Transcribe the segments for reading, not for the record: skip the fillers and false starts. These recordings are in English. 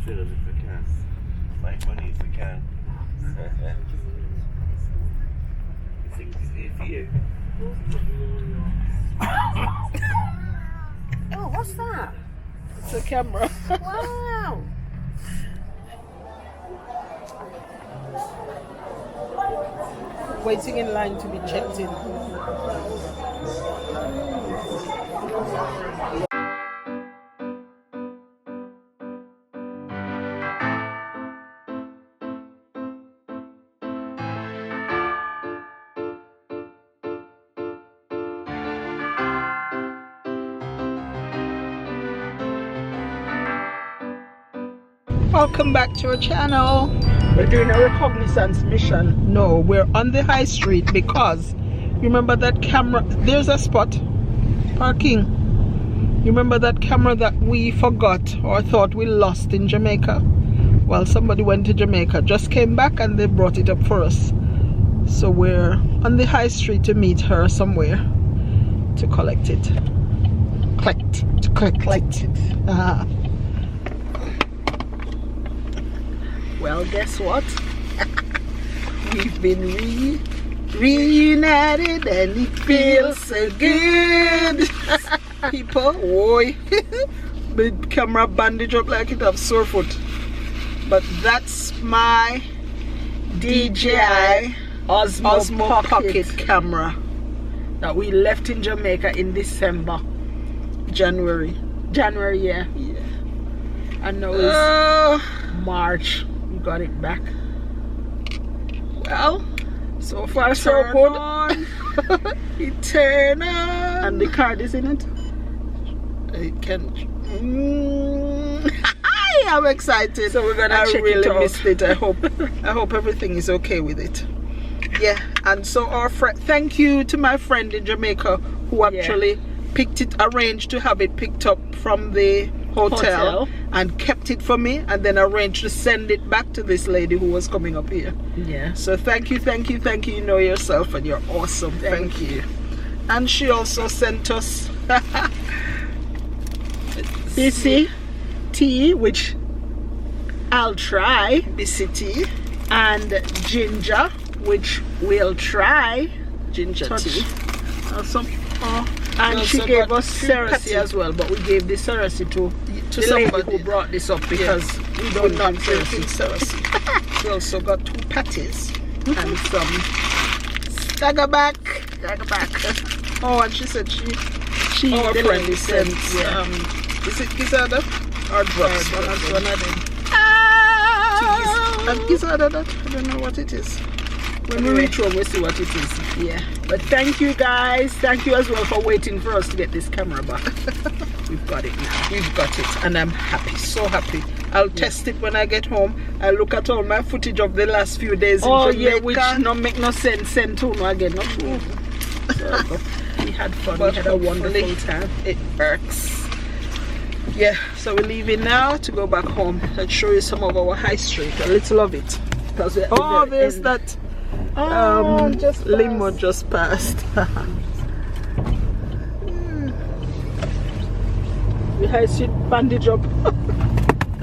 feel as if I can make money if I can. You think it's here for you? Oh, what's that? It's a camera. Wow. Waiting in line to be checked in. Welcome back to our channel. We're doing a reconnaissance mission. No, we're on the high street because you remember that camera. There's a spot parking. You remember that camera that we forgot or thought we lost in Jamaica? Well, somebody went to Jamaica, just came back and they brought it up for us. So we're on the high street to meet her somewhere to collect it. Collect it. Well, guess what? We've been reunited and it feels so good. People, boy, the camera bandage up like it have sore foot. But that's my DJI Osmo Pocket camera that we left in Jamaica in December. January, yeah. And now it's March. We got it back. Well, so far so good. It turned on. And the card is in it. It can. I'm excited. So we're gonna check it out. Missed it. I hope everything is okay with it. Yeah. And so our friend, thank you to my friend in Jamaica who actually arranged to have it picked up from the hotel and kept it for me, and then arranged to send it back to this lady who was coming up here. Yeah. So thank you. You know yourself and you're awesome. Thank you. And she also sent us BC tea, which I'll try. BC tea. And ginger, which we'll try. Ginger tea. And she gave us Cerasi as well, but we gave the Cerasi to the lady who brought this up because we don't drink Cerasi. She also got 2 patties and some staggerback. Oh, and she said she the lady sent is it gizzard or drops? One of them. And gizzard that I don't know what it is. When we reach home, we'll see what it is. Yeah. But thank you guys. Thank you as well for waiting for us to get this camera back. We've got it now. We've got it. And I'm happy. So happy. I'll test it when I get home. I'll look at all my footage of the last few days in Jamaica. Yeah, which don't make no sense. Send to no again. Not true. So, we had fun. We had a wonderful time. It works. Yeah. So we're leaving now to go back home. Let's show you some of our high street. A little of it. There's that. Limo just passed. The high street bandage up.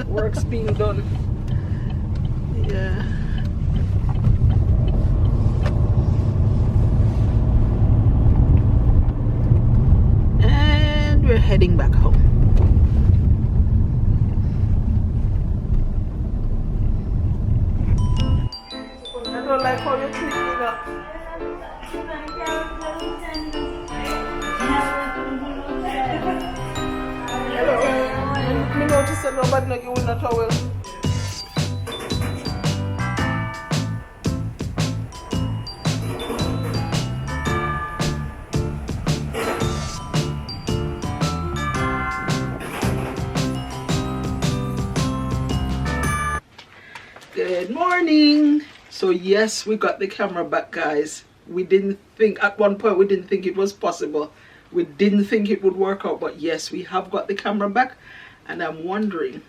Work's being done. Yeah. And we're heading back home. I don't like how you treat me now. Me notice that nobody not giving a towel. Good morning. So yes, we got the camera back, guys. We didn't think, at one point we didn't think it was possible. We didn't think it would work out, but yes, we have got the camera back. And I'm wondering,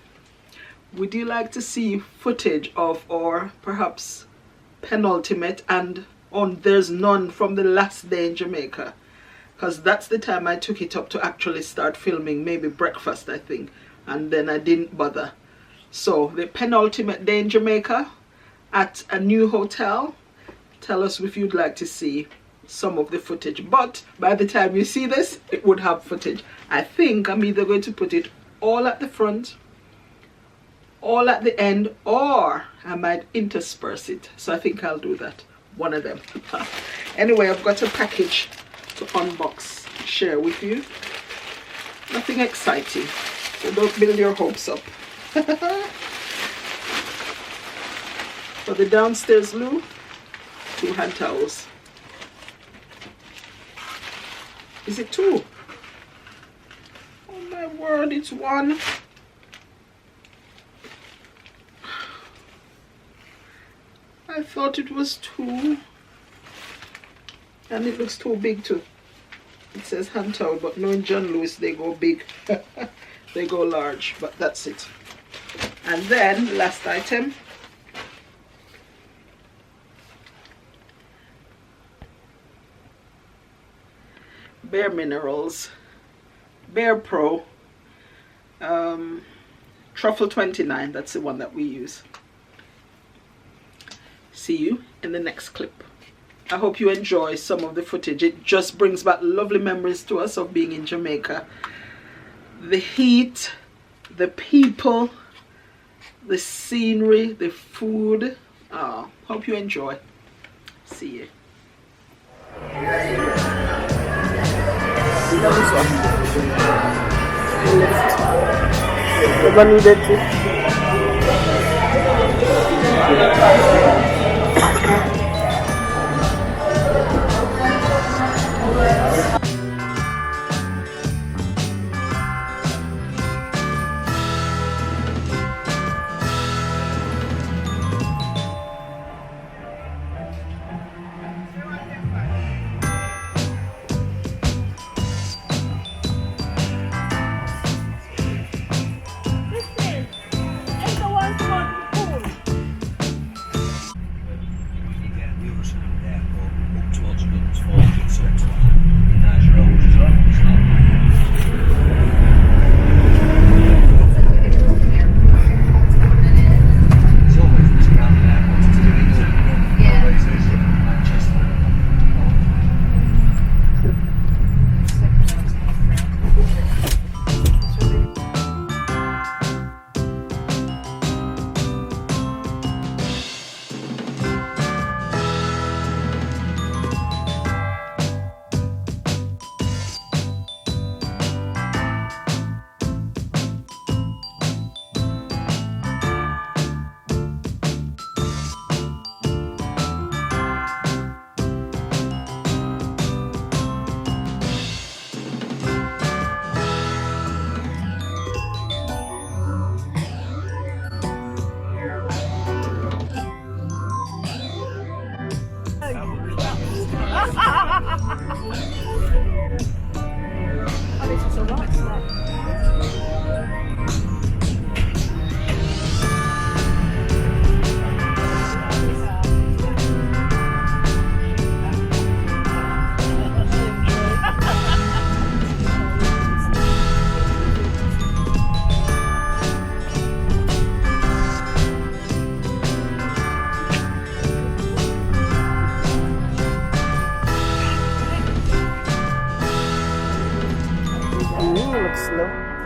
would you like to see footage of our perhaps penultimate and there's none from the last day in Jamaica? Because that's the time I took it up to actually start filming, maybe breakfast I think, and then I didn't bother. So the penultimate day in Jamaica at a new hotel. Tell us if you'd like to see some of the footage, but by the time you see this, it would have footage. I think I'm either going to put it all at the front, all at the end, or I might intersperse it. So I think I'll do that, one of them. Anyway, I've got a package to unbox, share with you. Nothing exciting, so don't build your hopes up. For the downstairs loo, 2 hand towels. Is it 2? Oh my word, it's 1. I thought it was 2. And it looks too big too. It says hand towel, but no, in John Lewis they go big. They go large, but that's it. And then, last item. Bare Minerals Bare Pro Truffle 29. That's the one that we use. See you in the next clip. I hope you enjoy some of the footage. It just brings back lovely memories to us of being in Jamaica. The heat, the people, the scenery, the food. Oh, hope you enjoy. See you. Never needed to.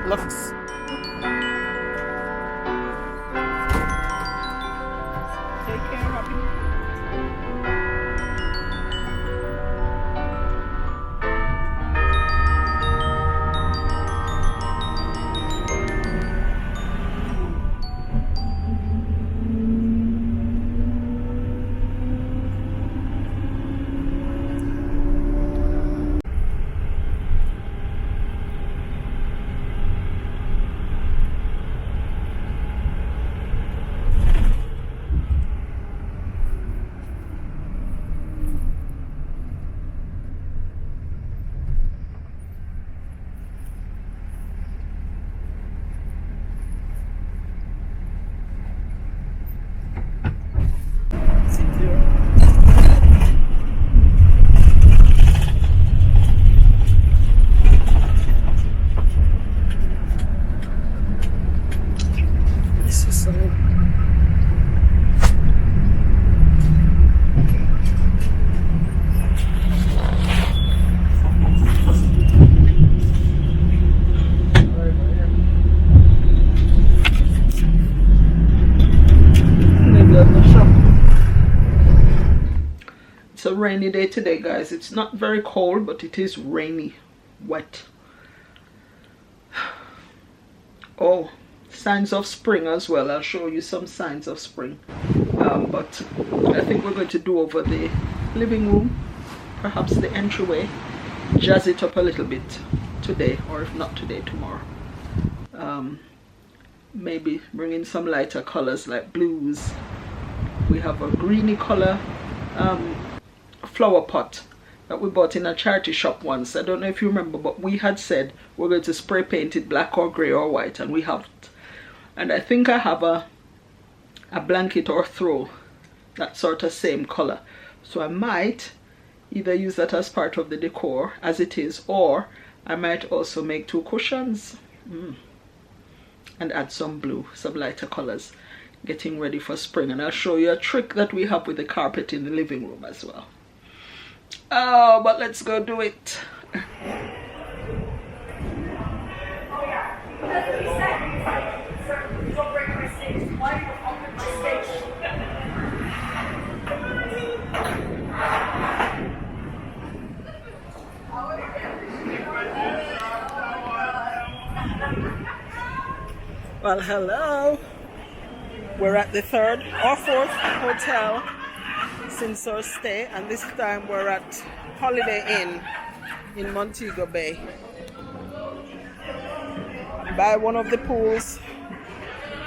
Looks take care, Robin. rainy day today, guys. It's not very cold, but it is rainy, wet. Oh, signs of spring as well. I'll show you some signs of spring. But I think we're going to do over the living room, perhaps the entryway, jazz it up a little bit today, or if not today, tomorrow. Maybe bring in some lighter colors like blues. We have a greeny color flower pot that we bought in a charity shop once. I don't know if you remember, but we had said we're going to spray paint it black or gray or white, and we haven't. And I think I have a blanket or throw that sort of same color, so I might either use that as part of the decor as it is, or I might also make 2 cushions and add some blue, some lighter colors, getting ready for spring. And I'll show you a trick that we have with the carpet in the living room as well. Oh, but let's go do it. Well, hello. We're at the 3rd or 4th hotel since our stay, and this time we're at Holiday Inn in Montego Bay. By one of the pools,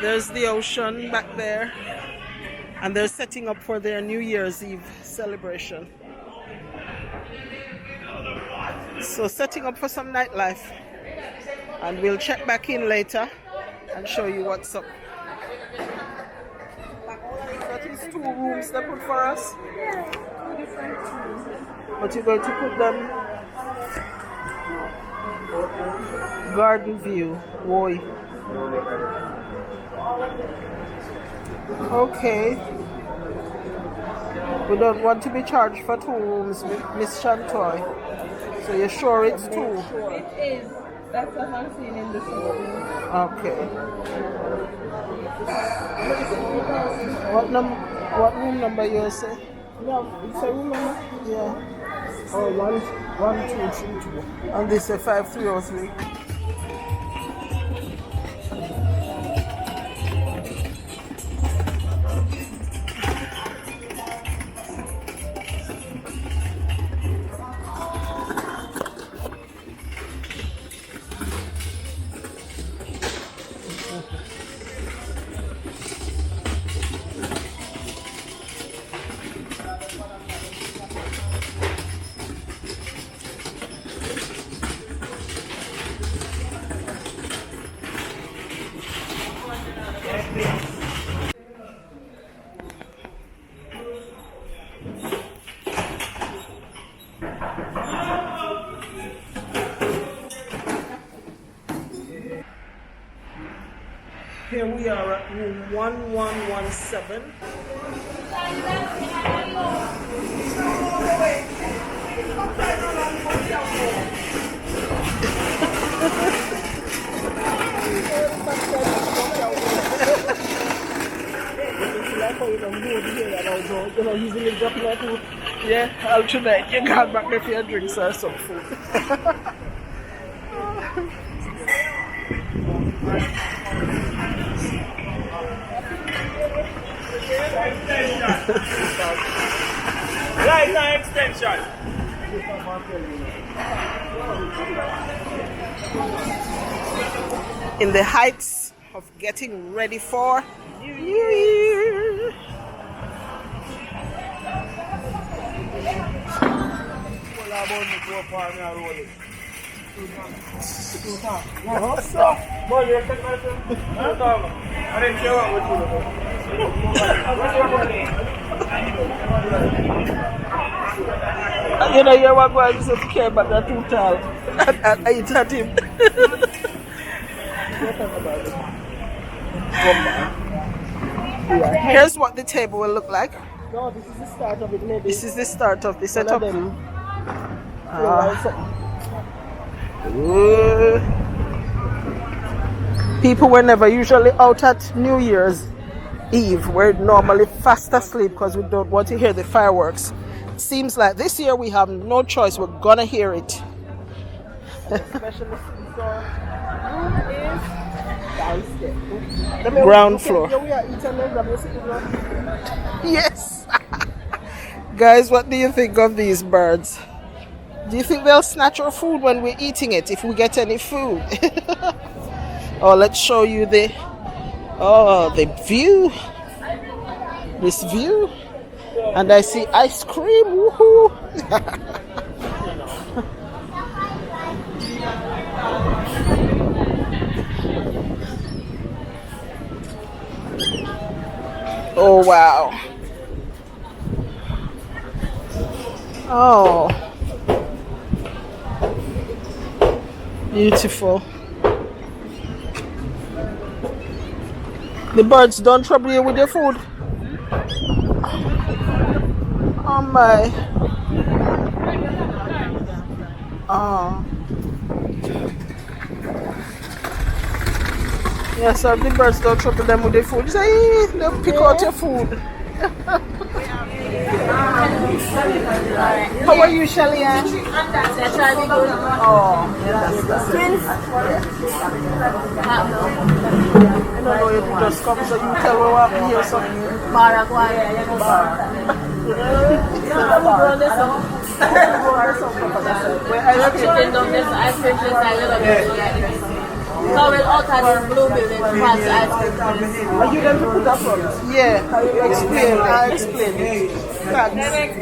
there's the ocean back there, and they're setting up for their New Year's Eve celebration. So setting up for some nightlife, and we'll check back in later and show you what's up. That is 2 rooms they put for us. Yeah, 2 different rooms. But you're going to put them garden view. Boy. Okay. We don't want to be charged for 2 rooms, Miss Chantoy. So you're sure it's 2? It is. That's what I'm seeing in this room. Okay. What room number you say? No, it's a room number? Yeah. Oh, 1, 2, 3, 2. And this is 5303. Here we are at room 1117. Yeah, alternate. You can't back if your drinks or some food. Leisa extension. In the heights of getting ready for New Year. You know, you're one going to care about that too tall. I eat at him. Here's what the table will look like. No, this is the start of it, maybe. This is the start of the setup. People were never usually out at New Year's Eve. We're normally fast asleep because we don't want to hear the fireworks. Seems like this year we have no choice. We're gonna hear it. Especially since our room is downstairs. Ground floor. Yes. Guys, what do you think of these birds? Do you think they'll snatch our food when we're eating it if we get any food? Oh, let's show you the view. This view. And I see ice cream. Woohoo! Oh wow. Oh. Beautiful. The birds don't trouble you with your food. Oh my. Oh. Yes, sir, the birds don't trouble them with their food. Say, they'll pick out your food. How are you, Shelly Ann? Oh, that's I don't know if you just come so you tell me what happened here, something. So we'll out of this blue building past the ice cream place. Are you going to put that front? Yeah, explain. I'll explain it. Thanks.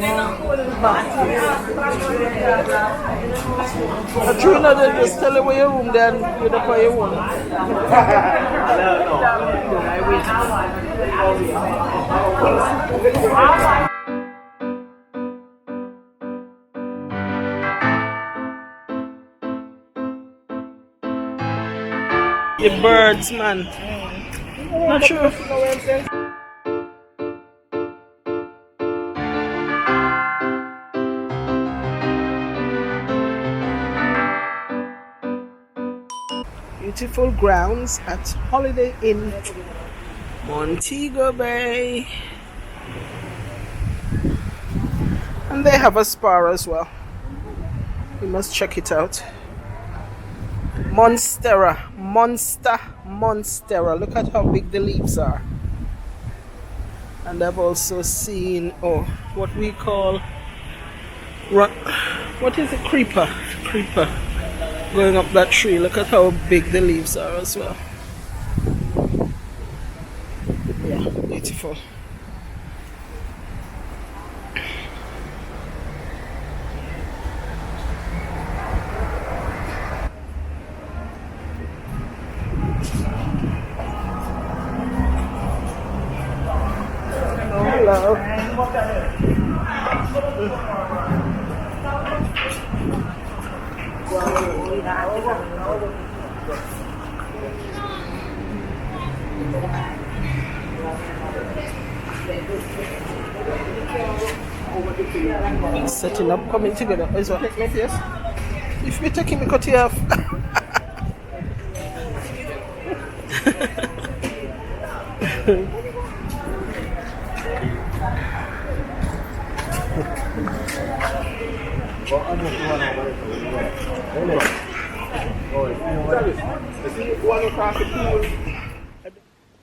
You know, they just tell you where your room, then you don't pay your one. The birds, man. Not sure. Beautiful grounds at Holiday Inn, Montego Bay. And they have a spa as well. We must check it out. Monstera. Look at how big the leaves are. And I've also seen what we call what is it? Creeper going up that tree. Look at how big the leaves are as well. Yeah, beautiful. Hello. Setting up, coming together. Is what? Yes. If you're taking me, cut you off.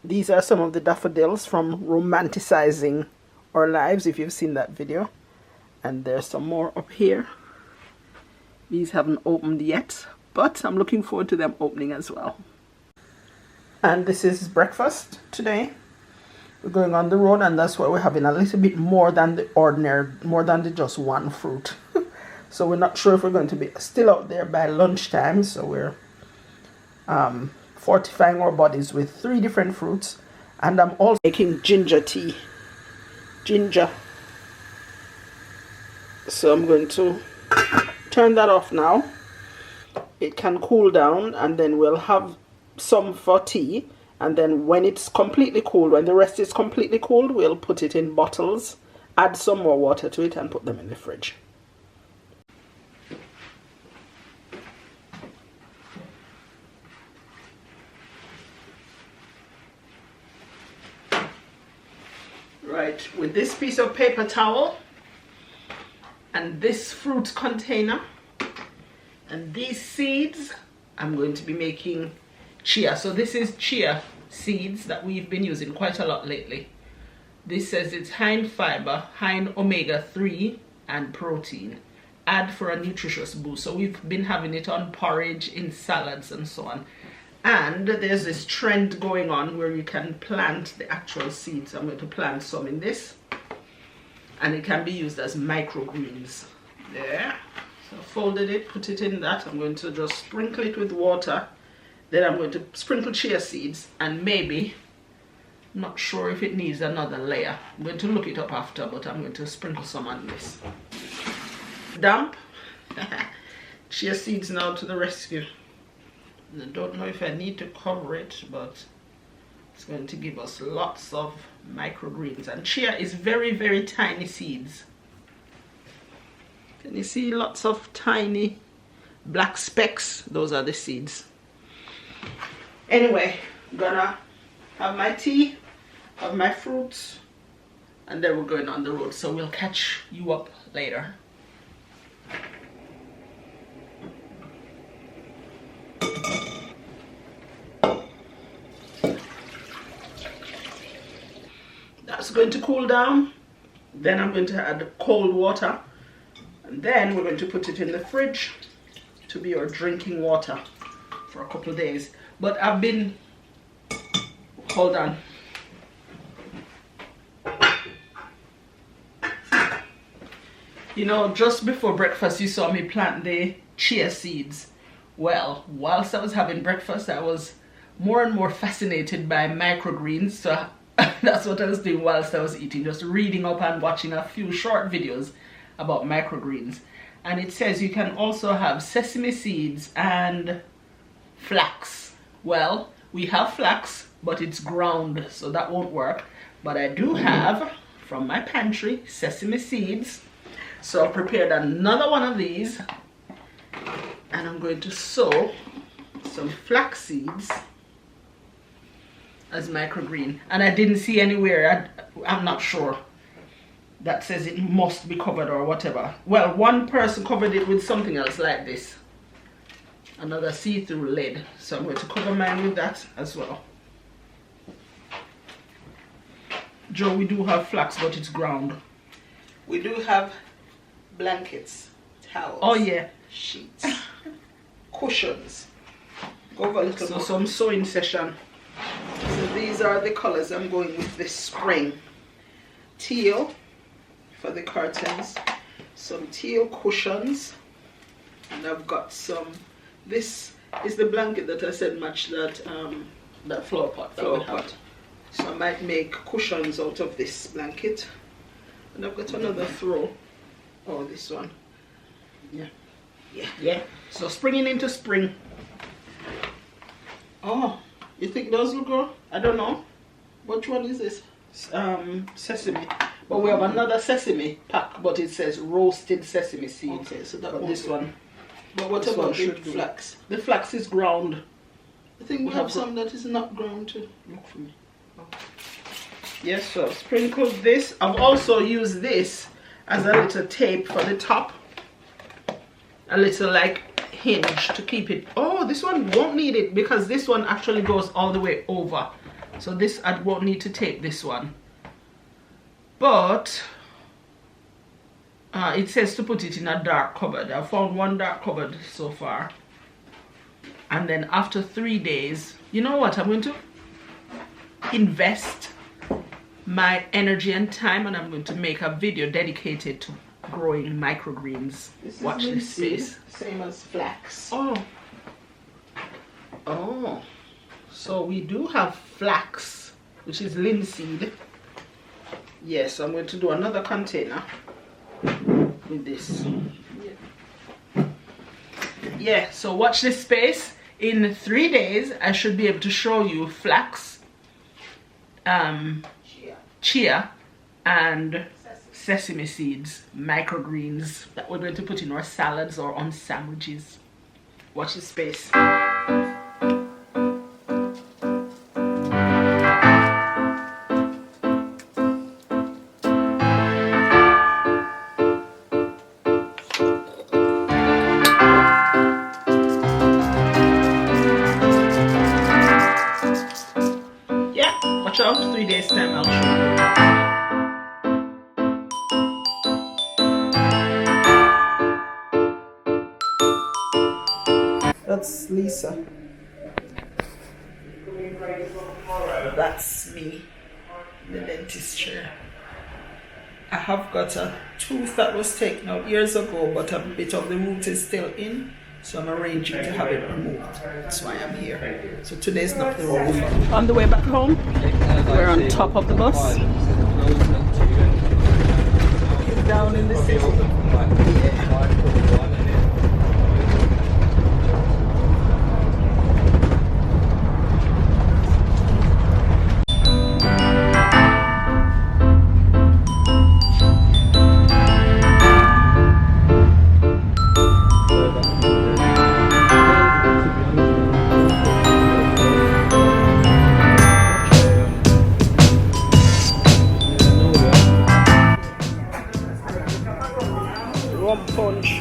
These are some of the daffodils from Romanticizing Our Lives, if you've seen that video. And there's some more up here. These haven't opened yet, but I'm looking forward to them opening as well. And this is breakfast today. We're going on the road, and that's why we're having a little bit more than the ordinary, more than the just one fruit. So we're not sure if we're going to be still out there by lunchtime, so we're fortifying our bodies with 3 different fruits. And I'm also making ginger tea. Ginger. So I'm going to turn that off now. It can cool down, and then we'll have some for tea. And then when it's completely cooled, when the rest is completely cooled, we'll put it in bottles, add some more water to it, and put them in the fridge. Right, with this piece of paper towel, and this fruit container, and these seeds I'm going to be making chia. So this is chia seeds that we've been using quite a lot lately. This says it's high in fiber, high in omega-3 and protein. Add for a nutritious boost. So we've been having it on porridge, in salads and so on. And there's this trend going on where you can plant the actual seeds. I'm going to plant some in this, and it can be used as microgreens. There. So I folded it, put it in that. I'm going to just sprinkle it with water. Then I'm going to sprinkle chia seeds, and maybe, not sure if it needs another layer. I'm going to look it up after, but I'm going to sprinkle some on this. Damp. Chia seeds now to the rescue. I don't know if I need to cover it, but it's going to give us lots of microgreens. And chia is very, very tiny seeds. Can you see lots of tiny black specks? Those are the seeds. Anyway, I'm gonna have my tea, have my fruits, and then we're going on the road. So we'll catch you up later. That's going to cool down. Then I'm going to add cold water, and then we're going to put it in the fridge to be our drinking water for a couple of days. But I've been, hold on. You know, just before breakfast you saw me plant the chia seeds. Well, whilst I was having breakfast, I was more and more fascinated by microgreens. So that's what I was doing whilst I was eating, just reading up and watching a few short videos about microgreens. And it says you can also have sesame seeds and flax. Well, we have flax, but it's ground, so that won't work. But I do have, from my pantry, sesame seeds. So I've prepared another one of these, and I'm going to sow some flax seeds as microgreen. And I didn't see anywhere, I'm not sure, that says it must be covered or whatever. Well, one person covered it with something else like this, another see-through lid. So I'm going to cover mine with that as well. Joe, we do have flax, but it's ground. We do have blankets, towels, oh yeah, sheets, cushions. Go over a little so some sewing session. So these are the colors I'm going with this spring. Teal for the curtains, some teal cushions, and I've got some, this is the blanket that I said matched that that flower pot. So I might make cushions out of this blanket. And I've got another throw. Oh, this one. Yeah. So springing into spring. Oh, you think those will grow? I don't know. Which one is this? Sesame. But we have another sesame pack, but it says roasted sesame seeds. Okay, so that this one. But what about the flax? The flax is ground. I think we have some that is not ground too. Look for me. Okay. Yes, so I've sprinkled this. I've also used this as a little tape for the top. A little like hinge to keep it. Oh, this one won't need it because this one actually goes all the way over. So this, I won't need to tape this one. But it says to put it in a dark cupboard. I've found one dark cupboard so far. And then after 3 days, you know what? I'm going to invest my energy and time, and I'm going to make a video dedicated to growing microgreens. Watch this space. Same as flax. Oh, so we do have flax, which is linseed. Yes, so I'm going to do another container with this. Yeah, so watch this space. In 3 days I should be able to show you flax, chia and sesame seeds, microgreens that we're going to put in our salads or on sandwiches. Watch this space. FaceTime, I'll show you. That's Lisa. That's me, the dentist chair. I have got a tooth that was taken out years ago, but a bit of the root is still in, so I'm arranging to have it removed. That's why I'm here. So today's not the road. On the way back home, we're on top of the bus. Down in the city. Rum punch.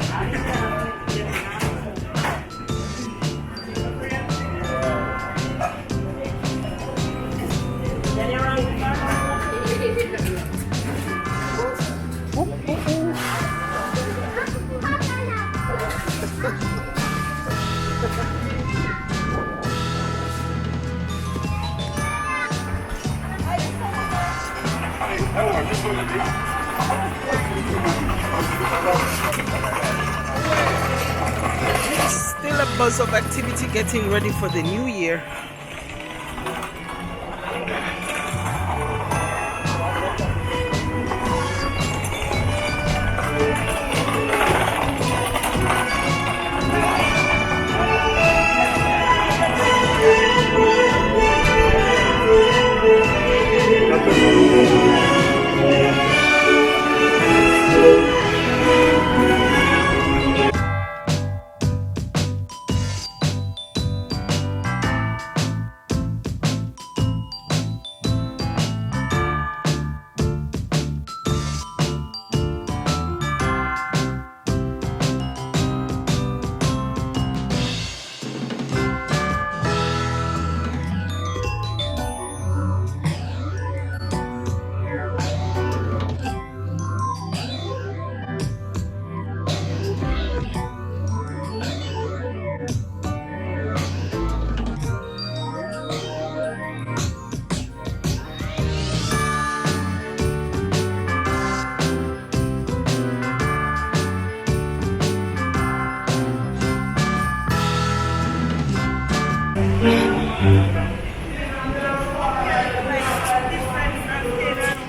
Still a buzz of activity getting ready for the new year.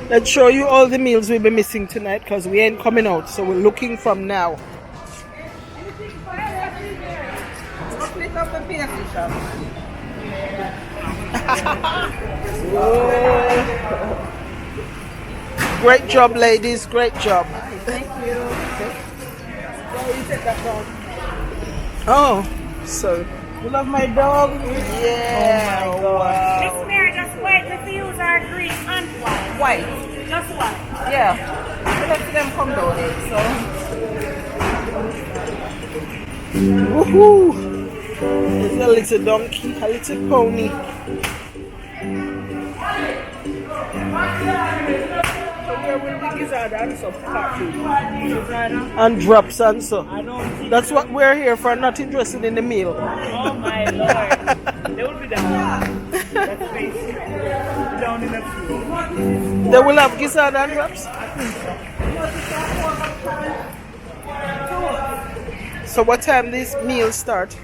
Let's show you all the meals we'll be missing tonight because we ain't coming out, so we're looking from now. Great job, ladies, great job. Thank you. Oh, so You love my dog? yeah. Oh my God. Miss Mary, just wait if you use our green and white. White. Just white. Yeah. Let them come down here, so. Woohoo! There's a little donkey, a little pony. And drops and so. That's what we're here for, not interested in the meal. Oh my Lord. They will be down. That's crazy. Down in the field. They will have gizzard and drops? So what time these meals start?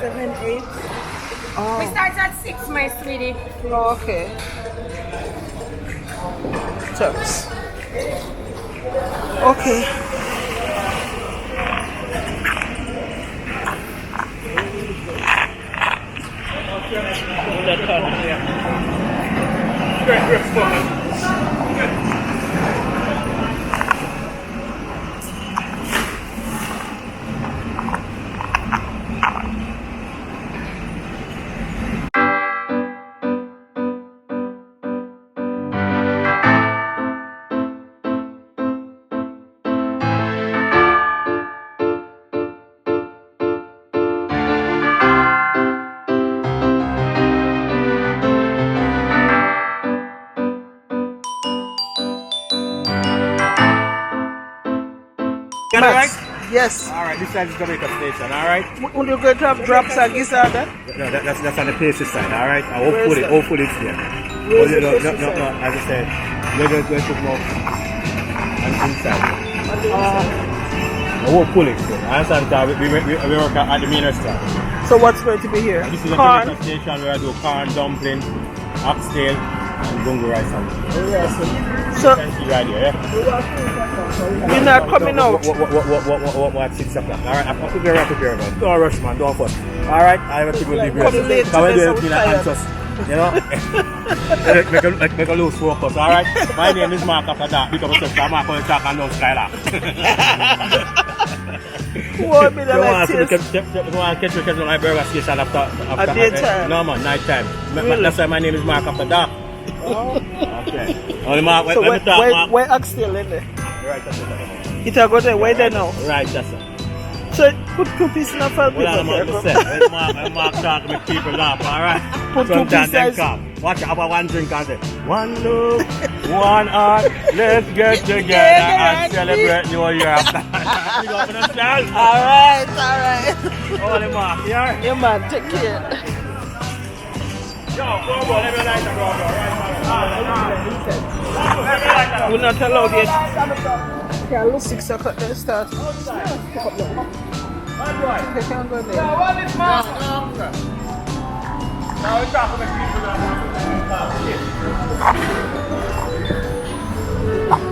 7, 8. We start at 6, my sweetie. Oh, okay. Thanks. Okay. Max. Yes. Alright, this side is Jamaica station, alright? Will you going to have drops and this or that? No, that's on the Pacey side, alright? Where is that? Hopefully it's there. Where is the No, Pacey side? as I said, we're going to put more on the inside. Hopefully it's there. I understand that we work at the main restaurant. So what's going to be here? This is a Corn. Jamaica station where I do corn, dumpling, oxtail, and gungo rice and So right here, yeah? you're not coming out. What, 6 o'clock? Alright, I'll put you right up here, man. Don't rush, man. Don't fuss. Alright, I will keep you leave Come late Come and do today, everything so like anxious. You know? make a lose focus, alright? My name is Mark after that. Because I'm Mark on the track and don't Skylar. What me the like You taste? want to catch me on my burger station after daytime? No, man, night time. Really? That's why my name is Mark after that. Oh. Okay. Only Mark, So let me talk, Mark. where Oxtail in there? Right, that's it. It a go there, where they now? Right, that's it. So put 2 pieces in a file Well, I'm paper. on the set. When Mark talk to make people laugh, alright? Put 2 Sometimes they pieces. come. Watch out about one drink and say, one love, one heart, let's get together and celebrate New Year. You go for the style. Alright. Holy Mark, here. Yeah man, take care. Yo, go, let me light the right. We're not allowed yet. Yeah, look 6 o'clock then start. They can't go there. Now we talk about people that want to